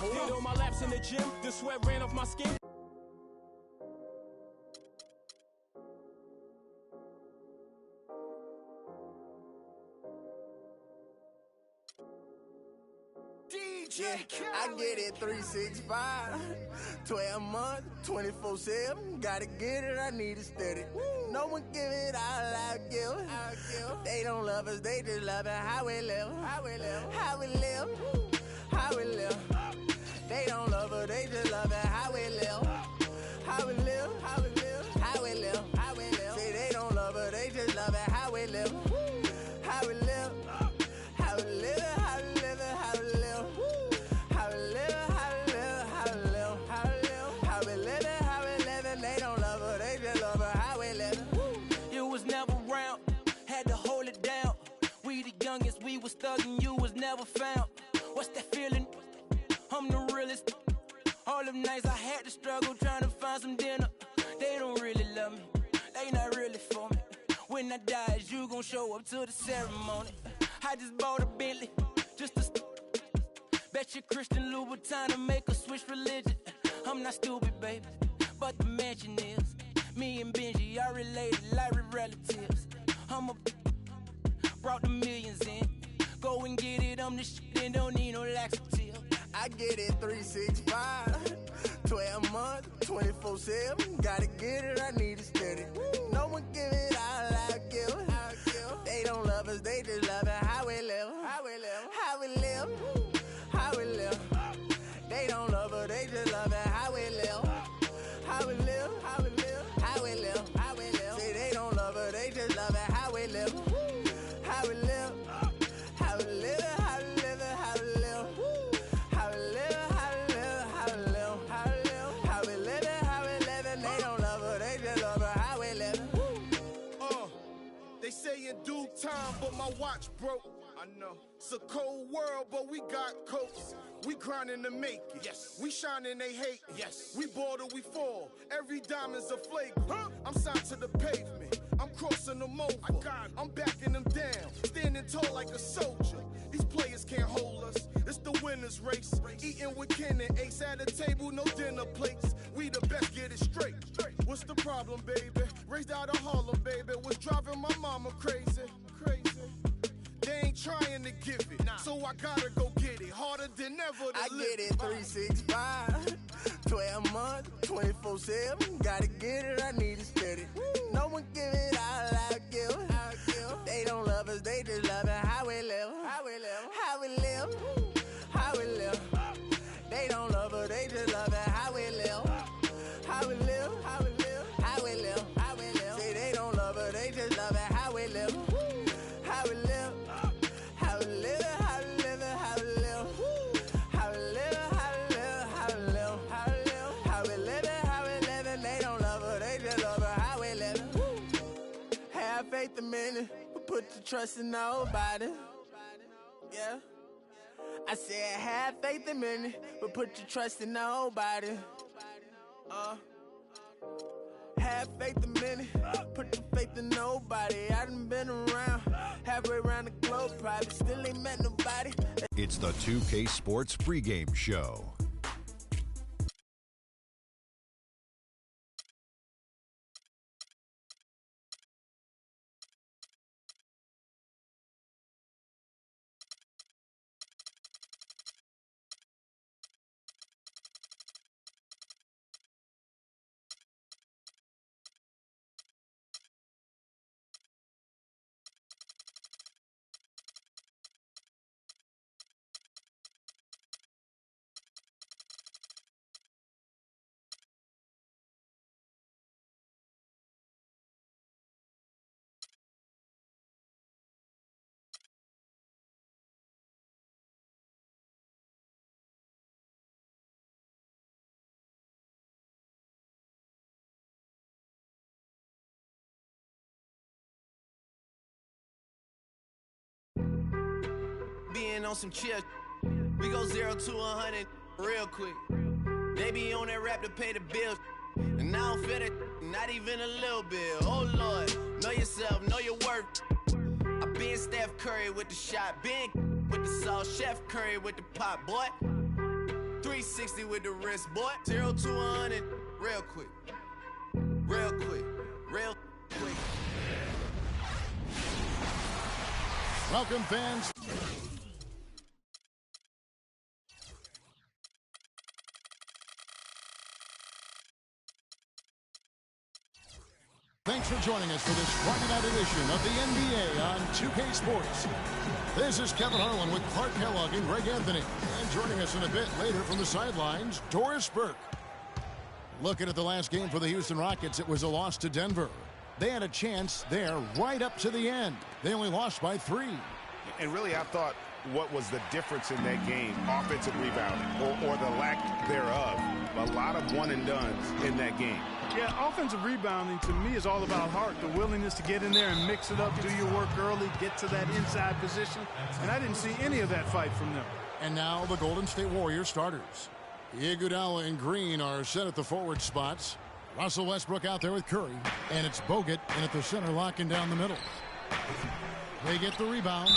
Did all my laps in the gym, the sweat ran off my skin. Yeah, I get it 365, 12 months, 24/7. Gotta get it, I need it steady. No one give it all I give. They don't love us, they just love it how we live. How we live. How we live. How we live. They don't love us, they just love it how we live. How we live. How we live. How we live. How we live. Say they don't love us, they just love it how we live. How we live. How we live. How we live. How we live. How we live, how we live, how we live, how we live, how we live, how we live. They don't love her, they just love her how we live. You was never around, had to hold it down. We the youngest, we was thuggin', you was never found. What's that feeling? I'm the realest. All them nights I had to struggle trying to find some dinner. They don't really love me, they not really for me. When I die, is you gon' show up to the ceremony? I just bought a Bentley, just to bet you Christian Louboutin to make her switch religion. I'm not stupid, baby, but the mansion is. Me and Benji are related like we're relatives. Brought the millions in. Go and get it, I'm the shit and don't need no laxative. I get it 365, 12 months, 24/7. Gotta get it, I need it steady. No one give it all I give. They don't love us, they just love it how we live. How we live. How we live. How we live. They don't love her, they just love it how we live. How we live. How we live. How we live. How we live. Say they don't love her, they just love it how we live. How we live. How we live. How we live. How we live. How we live. How we live. How we live. How we live. How we live. How we live. They don't love her, they just love her how we live. They say in due time, but my watch broke. I know. It's a cold world, but we got coats. We grinding to make it. Yes. We shining, they hate. Yes. We bored or we fall. Every diamond's a flagrant. I'm signed to the pavement. I'm crossing them over. I'm backing them down. Standing tall like a soldier. These players can't hold us. It's the winner's race. Eating with Ken and Ace at a table, no dinner plates. We the best, get it straight. What's the problem, baby? Raised out of Harlem, baby. What's driving my mama crazy? They ain't trying to give it, so I gotta go get it. Harder than ever to I live. get it 365, 12 months, 24/7. Gotta get it, I need it steady. No one give it all I give. They don't love us, they just love it how we live. How we live. How we live. How we live. They don't love us, they just love it how we live. How we live. How we live. How we live. How we live. Say they don't love us, they just love it how we live. How we live. How we live. How we live. How we live. How we live. How we live. How we live. How we live. How we live. How we live. They don't love us, they just love it how we live. Have faith a minute, but put your trust in nobody. Yeah. I said have faith a minute, but put your trust in nobody. Have faith a minute, put your faith in nobody. I done been around, halfway around the globe, probably still ain't met nobody. It's the 2K Sports pregame show. Being on some chill, we go 0 to 100 real quick. They be on that rap to pay the bills, and I don't feel that, not even a little bit. Oh Lord, know yourself, know your worth. I been Steph Curry with the shot, been with the sauce, Chef Curry with the pop, boy. 360 with the wrist, boy. 0 to 100, real quick. Real quick. Real quick. Welcome, fans. Thanks for joining us for this Friday night edition of the NBA on 2K Sports. This is Kevin Harlan with Clark Kellogg and Greg Anthony. And joining us in a bit later from the sidelines, Doris Burke. Looking at the last game for the Houston Rockets, it was a loss to Denver. They had a chance there right up to the end. They only lost by 3. And really, I thought what was the difference in that game, offensive rebounding or the lack thereof. A lot of one-and-dones in that game. Yeah, offensive rebounding to me is all about heart, the willingness to get in there and mix it up, do your work early, get to that inside position. And I didn't see any of that fight from them. And now the Golden State Warriors starters. Iguodala and Green are set at the forward spots. Russell Westbrook out there with Curry. And it's Bogut in at the center, locking down the middle. They get the rebound.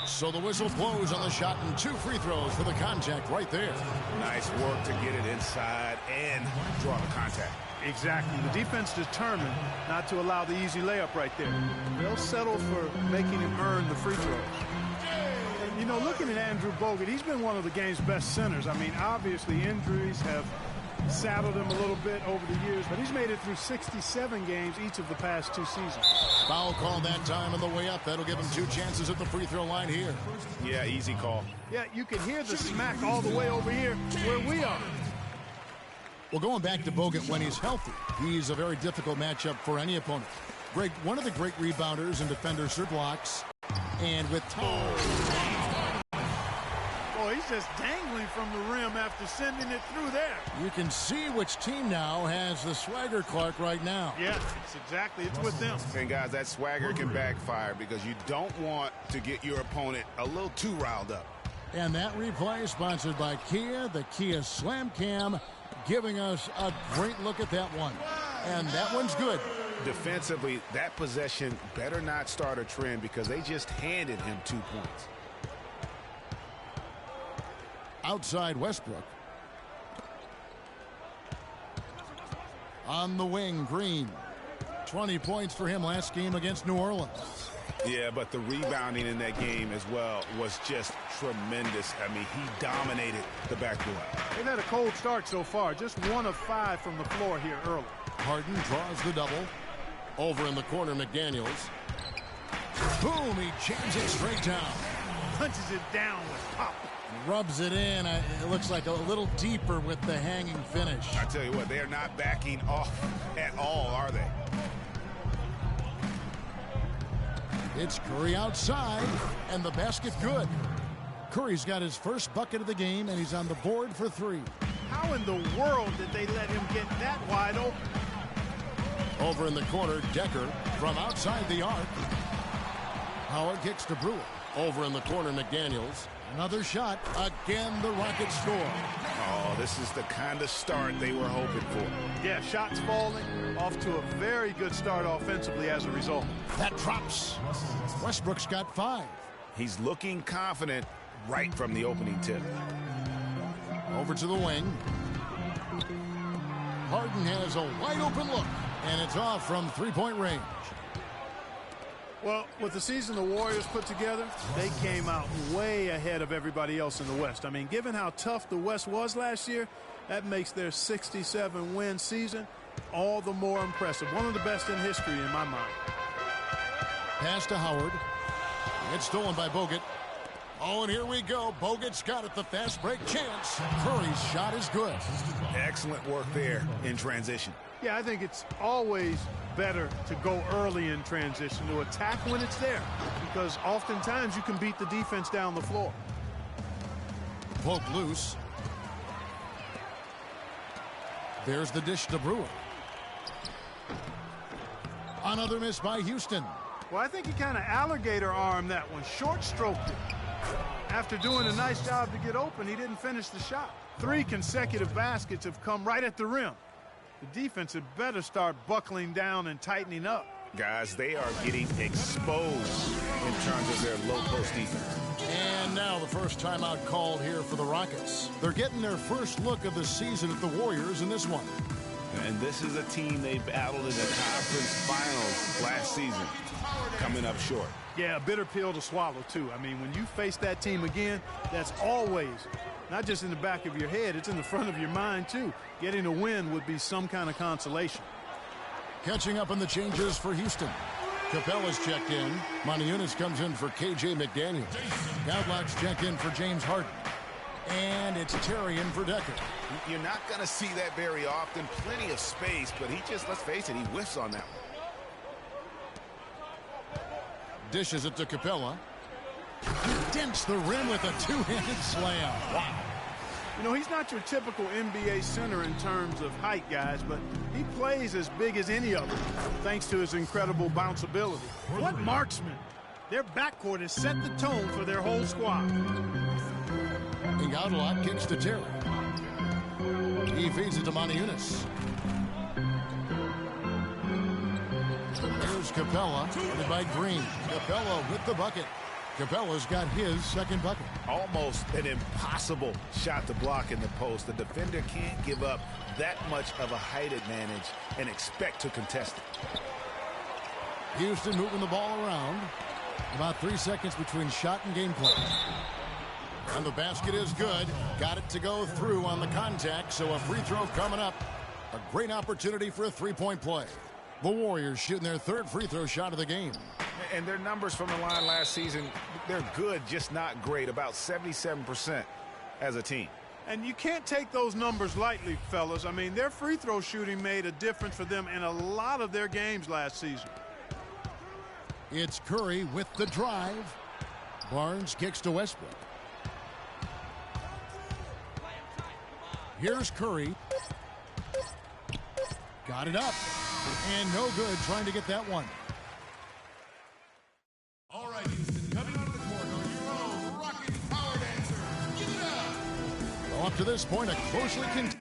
So the whistle blows on the shot and 2 free throws for the contact right there. Nice work to get it inside and draw the contact. Exactly. The defense determined not to allow the easy layup right there. They'll settle for making him earn the free throws. You know, looking at Andrew Bogut, he's been one of the game's best centers. I mean, obviously injuries have saddled him a little bit over the years, but he's made it through 67 games each of the past 2 seasons. Foul call that time on the way up. That'll give him 2 chances at the free throw line here. Yeah, easy call. Yeah, you can hear the smack all the way over here where we are. Well, going back to Bogut when he's healthy, he's a very difficult matchup for any opponent. Greg, one of the great rebounders and defenders for blocks. And with time. Boy, he's just dangling from the rim after sending it through there. You can see which team now has the swagger, Clark, right now. Yeah, it's with them. And, guys, that swagger can backfire because you don't want to get your opponent a little too riled up. And that replay sponsored by Kia, the Kia Slam Cam, giving us a great look at that one. And that one's good. Defensively, that possession better not start a trend because they just handed him 2 points. Outside Westbrook. On the wing, Green. 20 points for him last game against New Orleans. Yeah, but the rebounding in that game as well was just tremendous. I mean, he dominated the backcourt. They've had a cold start so far. Just 1 of 5 from the floor here early. Harden draws the double. Over in the corner, McDaniels. Boom, he jams it straight down. Punches it down with pop. Rubs it in. It looks like a little deeper with the hanging finish. I tell you what, they are not backing off at all, are they? It's Curry outside, and the basket good. Curry's got his first bucket of the game, and he's on the board for 3. How in the world did they let him get that wide open? Over in the corner, Decker from outside the arc. Howard kicks to Brewer. Over in the corner, McDaniels. Another shot. Again, the Rockets score. Oh, this is the kind of start they were hoping for. Yeah, shots falling. Off to a very good start offensively as a result. That drops. Westbrook's got 5. He's looking confident right from the opening tip. Over to the wing. Harden has a wide open look, and it's off from 3-point range. Well, with the season the Warriors put together, they came out way ahead of everybody else in the West. I mean, given how tough the West was last year, that makes their 67-win season all the more impressive. One of the best in history in my mind. Pass to Howard. It's stolen by Bogut. Oh, and here we go. Bogut's got it. The fast break chance. Curry's shot is good. Excellent work there in transition. Yeah, I think it's always better to go early in transition, to attack when it's there, because oftentimes you can beat the defense down the floor. Poke loose. There's the dish to Brewer. Another miss by Houston. Well, I think he kind of alligator armed that one, short stroked it. After doing a nice job to get open, he didn't finish the shot. 3 consecutive baskets have come right at the rim. The defense had better start buckling down and tightening up. Guys, they are getting exposed in terms of their low post defense. And now the first timeout called here for the Rockets. They're getting their first look of the season at the Warriors in this one. And this is a team they battled in the conference finals last season, coming up short. Yeah, a bitter pill to swallow, too. I mean, when you face that team again, that's always, not just in the back of your head, it's in the front of your mind, too. Getting a win would be some kind of consolation. Catching up on the changes for Houston. Capella's checked in. Moniunas comes in for K.J. McDaniel. Goudelock's checked in for James Harden. And it's Terry in for Decker. You're not going to see that very often. Plenty of space, but he just, let's face it, he whiffs on that one. Dishes it to Capella. He dents the rim with a two-handed slam. Wow. You know, he's not your typical NBA center in terms of height, guys, but he plays as big as any of them, thanks to his incredible bounceability. What marksman! Their backcourt has set the tone for their whole squad. And Goudelock kicks to Terry. He feeds it to Moniunas. Here's Capella, led by Green. Capella with the bucket. Capella's got his second bucket. Almost an impossible shot to block in the post. The defender can't give up that much of a height advantage and expect to contest it. Houston moving the ball around. About 3 seconds between shot and gameplay. And the basket is good. Got it to go through on the contact, so a free throw coming up. A great opportunity for a three-point play. The Warriors shooting their third free throw shot of the game. And their numbers from the line last season, they're good, just not great. About 77% as a team. And you can't take those numbers lightly, fellas. I mean, their free throw shooting made a difference for them in a lot of their games last season. It's Curry with the drive. Barnes kicks to Westbrook. Here's Curry. Got it up. And no good trying to get that one. All right, Houston, coming onto the court on your own Rocket Power Dancer. Give it up! Well, up to this point, a closely contested